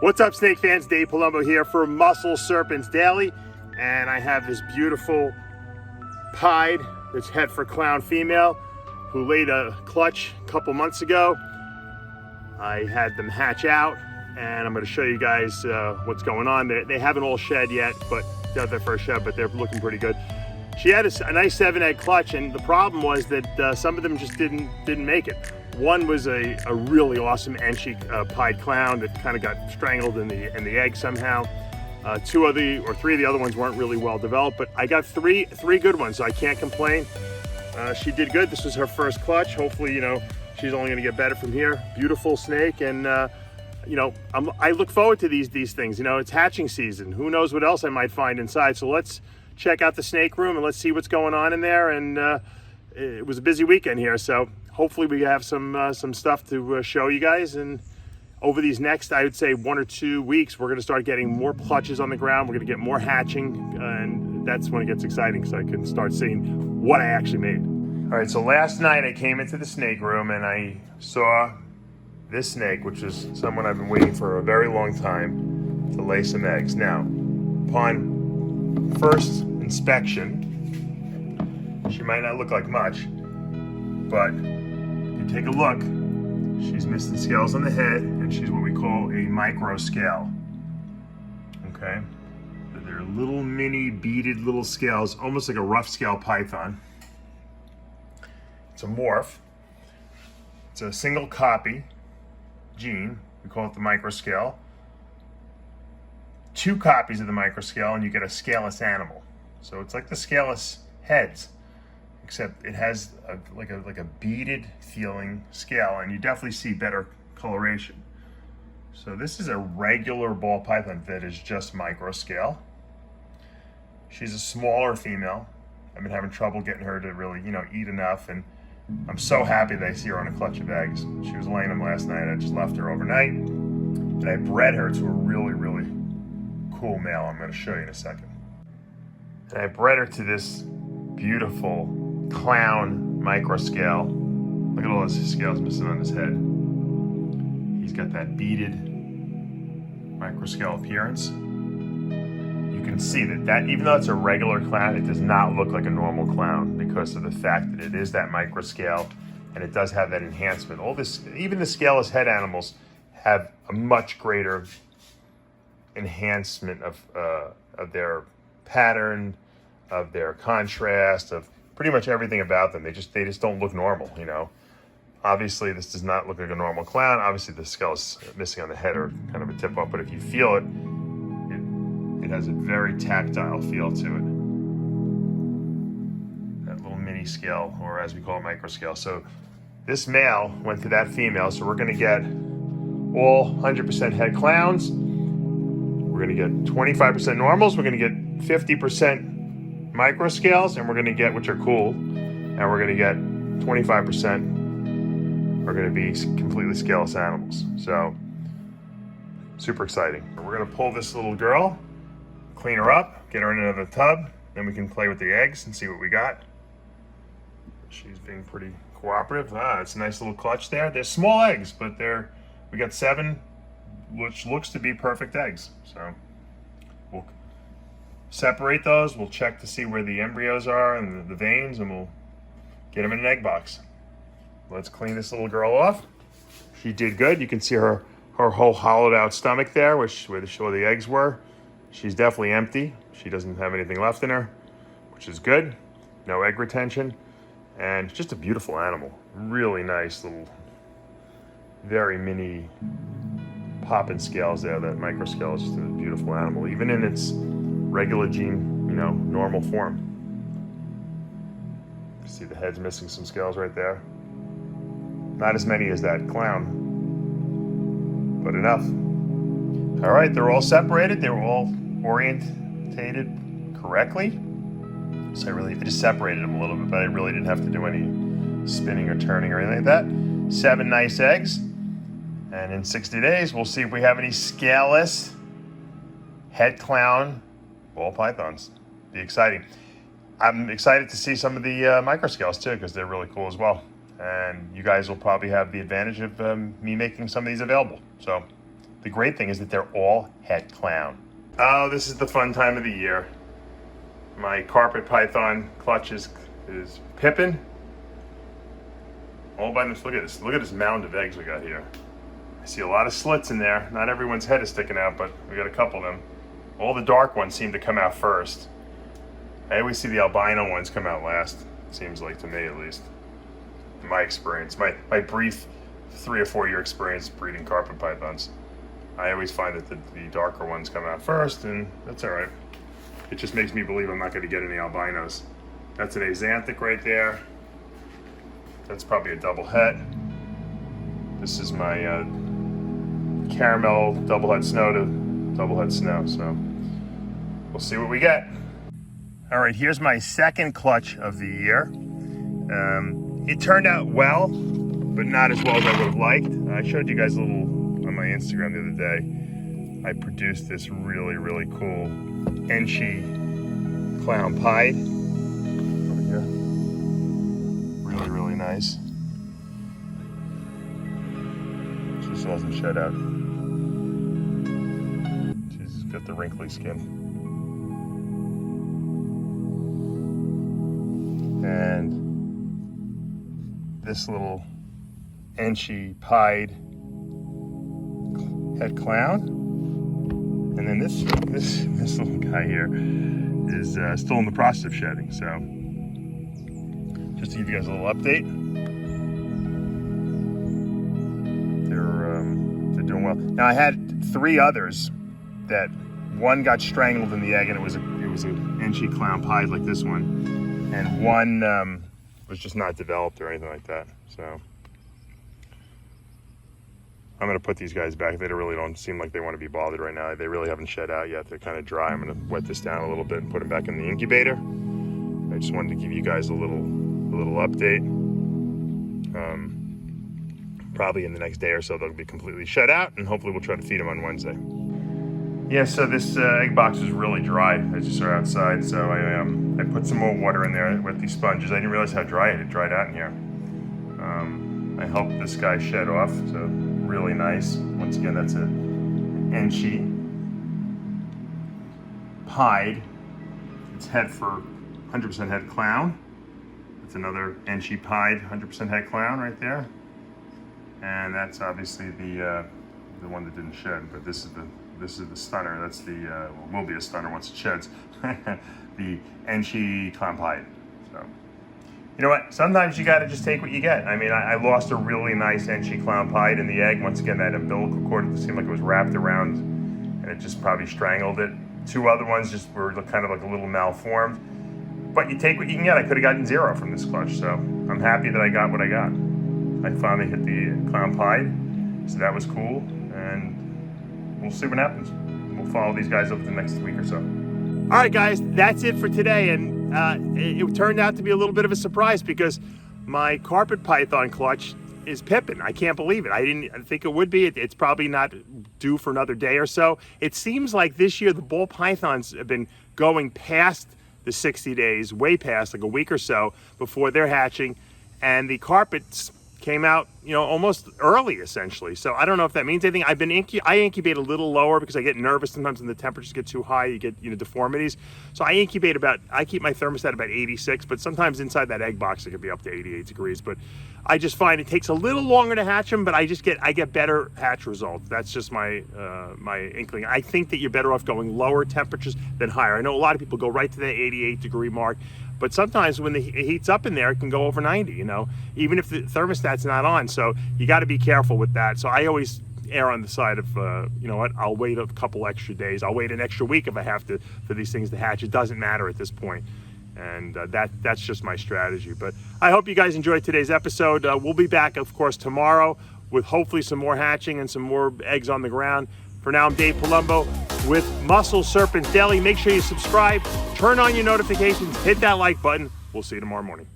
What's up, snake fans? Dave Palumbo here for Muscle Serpents Daily, and I have this beautiful pied that's het for clown female who laid a clutch a couple months ago. I had them hatch out, and I'm going to show you guys what's going on. They haven't all shed yet, but they're their first shed, but they're looking pretty good. She had a nice 7-egg clutch, and the problem was that some of them just didn't make it. One was a really awesome Enchi pied clown that kind of got strangled in the egg somehow. Three of the other ones weren't really well developed, but I got three good ones, so I can't complain. She did good. This was her first clutch. Hopefully, she's only going to get better from here. Beautiful snake, and I look forward to these things. It's hatching season. Who knows what else I might find inside? So let's check out the snake room and let's see what's going on in there. And it was a busy weekend here, so hopefully we have some stuff to show you guys. And over these next, I would say 1 or 2 weeks, we're going to start getting more clutches on the ground. We're going to get more hatching, and that's when it gets exciting, so I can start seeing what I actually made. All right, so last night I came into the snake room and I saw this snake, which is someone I've been waiting for a very long time to lay some eggs. Now, upon first inspection, she might not look like much, but if you take a look, she's missing scales on the head, and she's what we call a microscale. Okay? They're little mini beaded little scales, almost like a rough scale python. It's a morph. It's a single copy gene. We call it the microscale. 2 copies of the microscale, and you get a scaleless animal. So it's like the scaleless heads, except it has like a beaded feeling scale, and you definitely see better coloration. So this is a regular ball python that is just microscale. She's a smaller female. I've been having trouble getting her to really, eat enough, and I'm so happy that I see her on a clutch of eggs. She was laying them last night. I just left her overnight, and I bred her to a really, really cool male. I'm going to show you in a second. And I bred her to this beautiful clown microscale. Look at all those scales missing on his head. He's got that beaded microscale appearance. You can see that even though it's a regular clown, it does not look like a normal clown because of the fact that it is that microscale, and it does have that enhancement. Even the scaleless head animals have a much greater enhancement of their pattern, of their contrast, of pretty much everything about them. They just don't look normal, Obviously, this does not look like a normal clown. Obviously, the scales missing on the head are kind of a tip-off, but if you feel it, it has a very tactile feel to it. That little mini scale, or as we call it, microscale. So this male went to that female, so we're going to get all 100% head clowns. We're going to get 25% normals. We're going to get 50% microscales, and we're going to get, which are cool, and we're going to get 25% are going to be completely scaleless animals. So super exciting. We're going to pull this little girl, clean her up, get her in another tub, then we can play with the eggs and see what we got. She's being pretty cooperative. It's a nice little clutch there. They're small eggs, but we got 7, which looks to be perfect eggs. So we'll separate those. We'll check to see where the embryos are and the veins, and we'll get them in an egg box. Let's clean this little girl off. She did good. You can see her whole hollowed out stomach there, where the eggs were. She's definitely empty. She doesn't have anything left in her, which is good. No egg retention, and just a beautiful animal. Really nice little, very mini popping scales there. That microscale is just a beautiful animal, even in its regular gene, normal form. You see the head's missing some scales right there. Not as many as that clown, but enough. All right, they're all separated. They were all orientated correctly. So I just separated them a little bit, but I really didn't have to do any spinning or turning or anything like that. 7 nice eggs. And in 60 days, we'll see if we have any scaleless head clown ball pythons. Be exciting. I'm excited to see some of the microscales too, because they're really cool as well. And you guys will probably have the advantage of me making some of these available. So the great thing is that they're all het clown. Oh, this is the fun time of the year. My carpet python clutch is pipping. All by themselves. Look at this. Look at this mound of eggs we got here. I see a lot of slits in there. Not everyone's head is sticking out, but we got a couple of them. All the dark ones seem to come out first. I always see the albino ones come out last. Seems like, to me at least. In my experience, my brief 3 or 4 year experience breeding carpet pythons. I always find that the darker ones come out first, and that's all right. It just makes me believe I'm not going to get any albinos. That's an axanthic right there. That's probably a double het. This is my caramel double het snow to double het snow. So we'll see what we get. All right, here's my second clutch of the year. It turned out well, but not as well as I would have liked. I showed you guys a little on my Instagram the other day. I produced this really, really cool Enchi clown pied. Over here. Really, really nice. She still hasn't shed out. She's got the wrinkly skin. And this little Enchi pied het clown, and then this little guy here is still in the process of shedding. So just to give you guys a little update, they're doing well. Now I had 3 others that one got strangled in the egg, and it was an Enchi clown pied like this one, and one was just not developed or anything like that. So I'm gonna put these guys back. They really don't seem like they want to be bothered right now. They really haven't shed out yet. They're kind of dry. I'm gonna wet this down a little bit and put them back in the incubator. I just wanted to give you guys a little update. Probably in the next day or so they'll be completely shed out, and hopefully we'll try to feed them on Wednesday. Yeah, so this egg box is really dry. I just saw outside, so I put some more water in there with these sponges. I didn't realize how dry it had dried out in here. I helped this guy shed off, so really nice. Once again, that's an Enchi pied. It's het for 100% het clown. That's another Enchi pied 100% het clown right there. And that's obviously the one that didn't shed, but this is the stunner. That's the will be a stunner once it sheds. The Enchi clown pied. So you know what? Sometimes you got to just take what you get. I mean, I lost a really nice Enchi clown pied in the egg. Once again, that umbilical cord seemed like it was wrapped around, and it just probably strangled it. 2 other ones just were kind of like a little malformed. But you take what you can get. I could have gotten 0 from this clutch, so I'm happy that I got what I got. I finally hit the clown pied, so that was cool, and we'll see what happens. We'll follow these guys over the next week or so. All right, guys, that's it for today, and it turned out to be a little bit of a surprise because my carpet python clutch is pipping. I can't believe it. I didn't think it would be. It's probably not due for another day or so. It seems like this year the ball pythons have been going past the 60 days, way past, like a week or so before they're hatching, and the carpets came out, you know, almost early essentially. So I don't know if that means anything. I incubate a little lower because I get nervous sometimes when the temperatures get too high. You get, you know, deformities. So I incubate I keep my thermostat about 86, but sometimes inside that egg box it could be up to 88 degrees. But I just find it takes a little longer to hatch them, but I get better hatch results. That's just my my inkling. I think that you're better off going lower temperatures than higher. I know a lot of people go right to the 88 degree mark. But sometimes when the heat's up in there, it can go over 90, you know, even if the thermostat's not on. So you got to be careful with that. So I always err on the side of, you know what, I'll wait a couple extra days. I'll wait an extra week if I have to for these things to hatch. It doesn't matter at this point. And that's just my strategy. But I hope you guys enjoyed today's episode. We'll be back, of course, tomorrow with hopefully some more hatching and some more eggs on the ground. For now, I'm Dave Palumbo with Muscle Serpents Daily. Make sure you subscribe, turn on your notifications, hit that like button. We'll see you tomorrow morning.